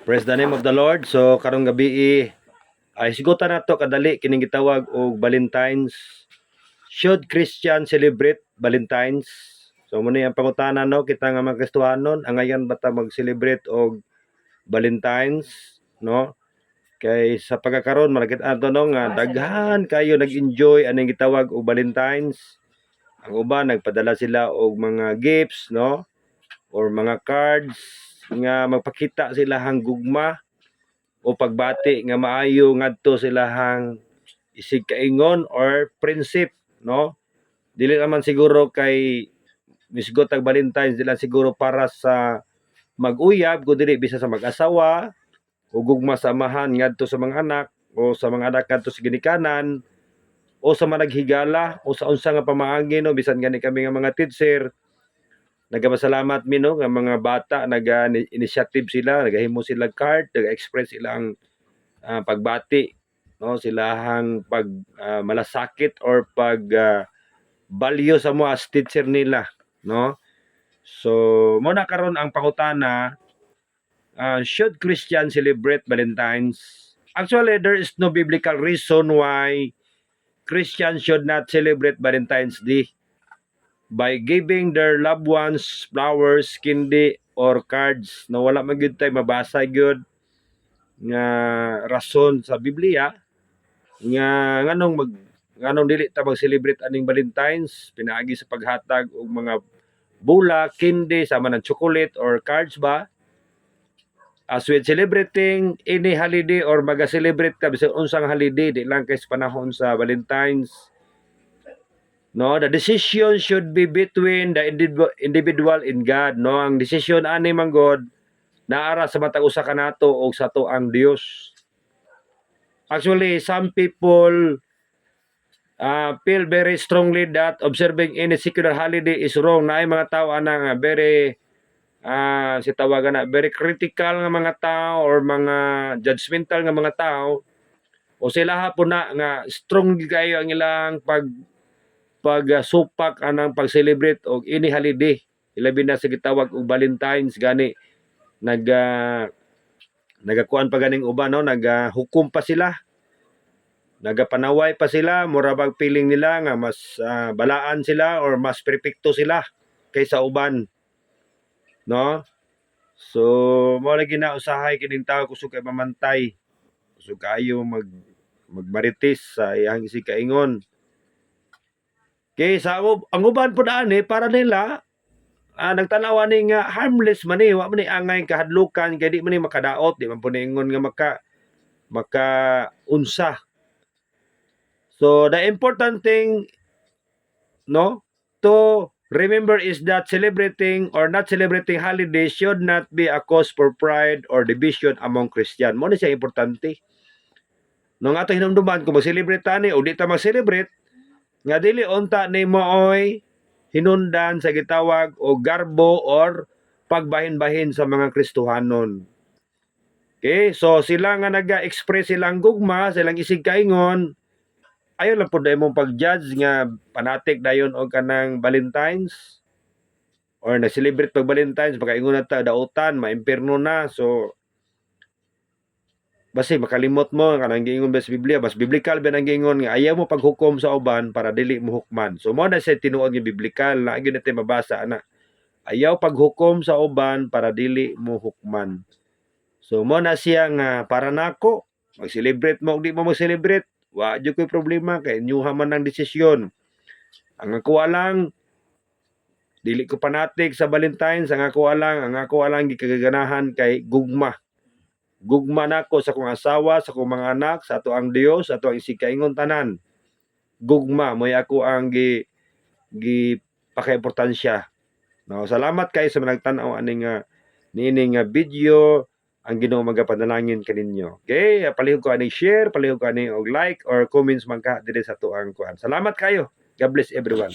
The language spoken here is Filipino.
Praise the name of the Lord. So karong gabi ay sigutan nato kadali kining gitawag og Valentine's. Should Christian celebrate Valentine's? So muna ang pangutana no kita nga mga Kristiyanon, ang ngayon bata mag-celebrate og Valentine's, no? Kay sa pagkakaroon malakit ato no nga daghan kayo nag-enjoy aning gitawag og Valentine's. Ang uban nagpadala sila og mga gifts, no? Or mga cards nga magpakita sila hang gugma o pagbati nga maayo ngadto sila hang isig kaingon or prinsip, no? Dili naman siguro kay misgot ang Valentine's, dili siguro para sa mag-uyab kundi bisa sa mag-asawa o gugma sa amahan ngadto sa mga anak o sa mga anak ngadto sa ginikanan o sa managhigala o sa unsa nga pamaagi, no? Bisan gani kami nga mga teacher, nagapasalamat mi no nga mga bata nag-initiative sila, nagahimo sila card, nag-express sila ang pagbati, no, silahang pag malasakit or pag value sa mo as teacher nila, no. So mo na karon ang pangutana, should Christian celebrate Valentine's? Actually, there is no biblical reason why Christians should not celebrate Valentine's Day by giving their loved ones flowers, candy, or cards na wala man gyud tay mabasa gyud nga rason sa Biblia nga nganong dili ta mag-celebrate aning Valentine's, pinaagi sa paghatag og mga bula, candy, sama ng chocolate or cards ba. As with celebrating any holiday or maga-celebrate ka bisan unsang holiday, di lang kay sa panahon sa Valentine's. No, the decision should be between the individual and God, no. Ang decision ani man God naara sa matag usa kanato o sa to ang Dios. Actually, some people feel very strongly that observing any secular holiday is wrong. Naay mga tao ana nga very si tawagan na very critical nga mga tao or mga judgmental nga mga tao o sila hapon na nga strong kayo ang ilang pag-supak anang pag-celebrate og any holiday, ilabi na sa gitawag og Valentine's gani nagakuan pa ganing uban, no, nagahukom pa sila, nagapanaway pa sila, mura bag feeling nila nga mas balaan sila or mas perpekto sila kaysa uban, no. So mo lagi na usahay kining tawo kusog kay mamantay, kusog kayo magmarites sa iyang isig kaingon. Kay sa ang uban po ani para nila nagtanaw ani nga harmless man wa man ni angay kahadlukan kay di man ni makadaot, di man po niingon nga maka unsa. So the important thing, no, to remember is that celebrating or not celebrating holidays should not be a cause for pride or division among Christian. Mo ni siya importante. Nung ato hinumduman kung mag-celebrate tani o di ta mag-celebrate, nga dili unta ni mooy hinundan sa gitawag o garbo or pagbahin-bahin sa mga Kristohanon. Okay, so sila nga naga-express silang gugma, silang isig kaingon, ayo lang po dahil mong pag-judge nga panatik dayon o kanang Valentine's or na-celebrate pag Valentine's, makaingon na ta, dautan, maimperno na, so basi makalimot mo kanang giingon sa Biblia, mas biblical ba nang giingon nga ayaw mo paghukom sa uban para dili mo hukman. So mo na sa tinuod nga biblical na gyud natin mabasa ana. Ayaw paghukom sa uban para dili mo hukman. So mo na siya nga para nako mag-celebrate mo o di mo mag-celebrate, wa jud koy problema kay inyuha man ang desisyon. Ang ako lang dili ko panatik sa Valentine's, ang ako lang gikaganahan kay gugma. Gugma nako sa kong asawa, sa kong mga anak, sa ato ang Dios, sa ato ang isig kaingon tanan. Gugma moy ako ang pakaimportansya. No, salamat kay sa nagtan-aw ani nga niining video. Ang Ginoo magapanalangin kaninyo. Okay, palihog ko ani share, palihog ko ani og like or comments man ka diri sa ato ang kuan. Salamat kayo. God bless everyone.